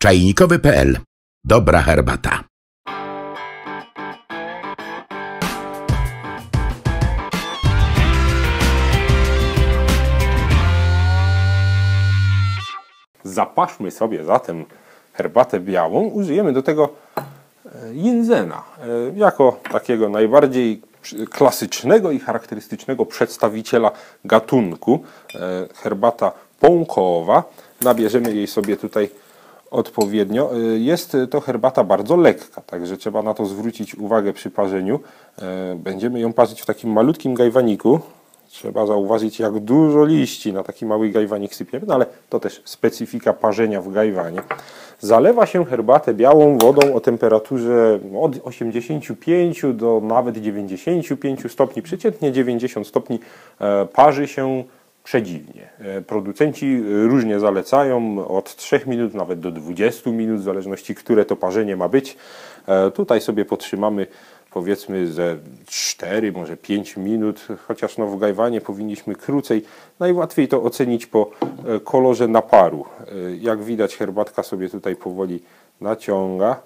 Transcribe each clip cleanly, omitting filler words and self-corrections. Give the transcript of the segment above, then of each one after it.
Czajnikowy.pl. Dobra herbata. Zapaszmy sobie zatem herbatę białą. Użyjemy do tego Jinzena jako takiego najbardziej klasycznego i charakterystycznego przedstawiciela gatunku. Herbata pąkowa. Nabierzemy jej sobie tutaj odpowiednio. Jest to herbata bardzo lekka, także trzeba na to zwrócić uwagę przy parzeniu. Będziemy ją parzyć w takim malutkim gajwaniku. Trzeba zauważyć, jak dużo liści na taki mały gajwanik sypiemy, no ale to też specyfika parzenia w gajwanie. Zalewa się herbatę białą wodą o temperaturze od 85 do nawet 95 stopni, przeciętnie 90 stopni. Parzy się przedziwnie. Producenci różnie zalecają, od 3 minut nawet do 20 minut, w zależności które to parzenie ma być. Tutaj sobie potrzymamy powiedzmy ze 4, może 5 minut, chociaż w gajwanie powinniśmy krócej. Najłatwiej to ocenić po kolorze naparu. Jak widać, herbatka sobie tutaj powoli naciąga.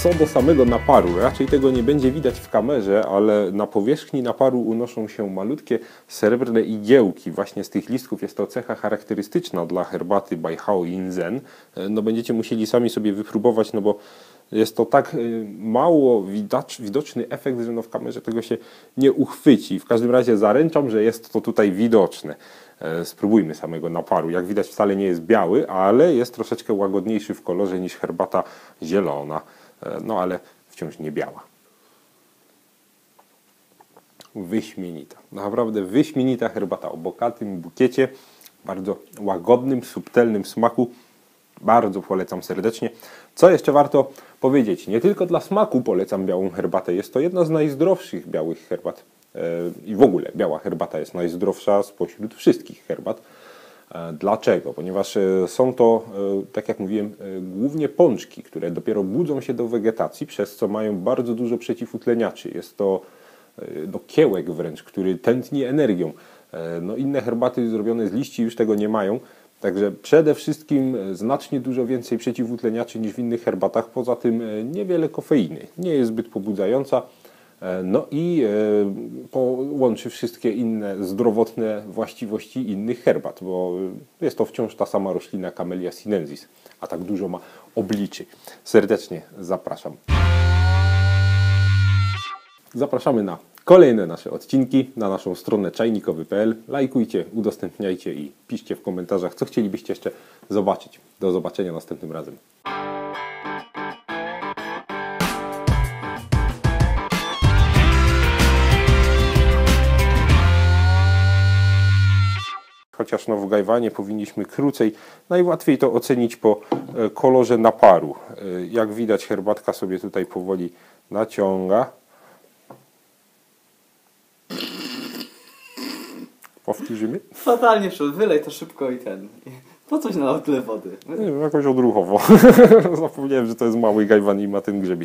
Co do samego naparu, raczej tego nie będzie widać w kamerze, ale na powierzchni naparu unoszą się malutkie srebrne igiełki. Właśnie z tych listków jest to cecha charakterystyczna dla herbaty Baihao Jinzen. No będziecie musieli sami sobie wypróbować, no bo jest to tak mało widoczny efekt, że w kamerze tego się nie uchwyci. W każdym razie zaręczam, że jest to tutaj widoczne. Spróbujmy samego naparu. Jak widać, wcale nie jest biały, ale jest troszeczkę łagodniejszy w kolorze niż herbata zielona. No ale wciąż nie biała. Wyśmienita. Naprawdę wyśmienita herbata o bogatym bukiecie, bardzo łagodnym, subtelnym smaku. Bardzo polecam serdecznie. Co jeszcze warto powiedzieć? Nie tylko dla smaku polecam białą herbatę. Jest to jedna z najzdrowszych białych herbat. I w ogóle biała herbata jest najzdrowsza spośród wszystkich herbat. Dlaczego? Ponieważ są to, tak jak mówiłem, głównie pączki, które dopiero budzą się do wegetacji, przez co mają bardzo dużo przeciwutleniaczy. Jest to kiełek wręcz, który tętni energią. No, inne herbaty zrobione z liści już tego nie mają. Także przede wszystkim znacznie dużo więcej przeciwutleniaczy niż w innych herbatach. Poza tym niewiele kofeiny. Nie jest zbyt pobudzająca. No i połączy wszystkie inne zdrowotne właściwości innych herbat, bo jest to wciąż ta sama roślina Camellia sinensis, a tak dużo ma obliczy. Serdecznie zapraszam. Zapraszamy na kolejne nasze odcinki, na naszą stronę czajnikowy.pl. Lajkujcie, udostępniajcie i piszcie w komentarzach, co chcielibyście jeszcze zobaczyć. Do zobaczenia następnym razem. Chociaż w gajwanie powinniśmy krócej. Najłatwiej to ocenić po kolorze naparu. Jak widać, herbatka sobie tutaj powoli naciąga. Powtórzymy? Fatalnie, wylej to szybko i po coś na tyle wody. Nie wiem, jakoś odruchowo. Zapomniałem, że to jest mały gajwan i ma ten grzebień.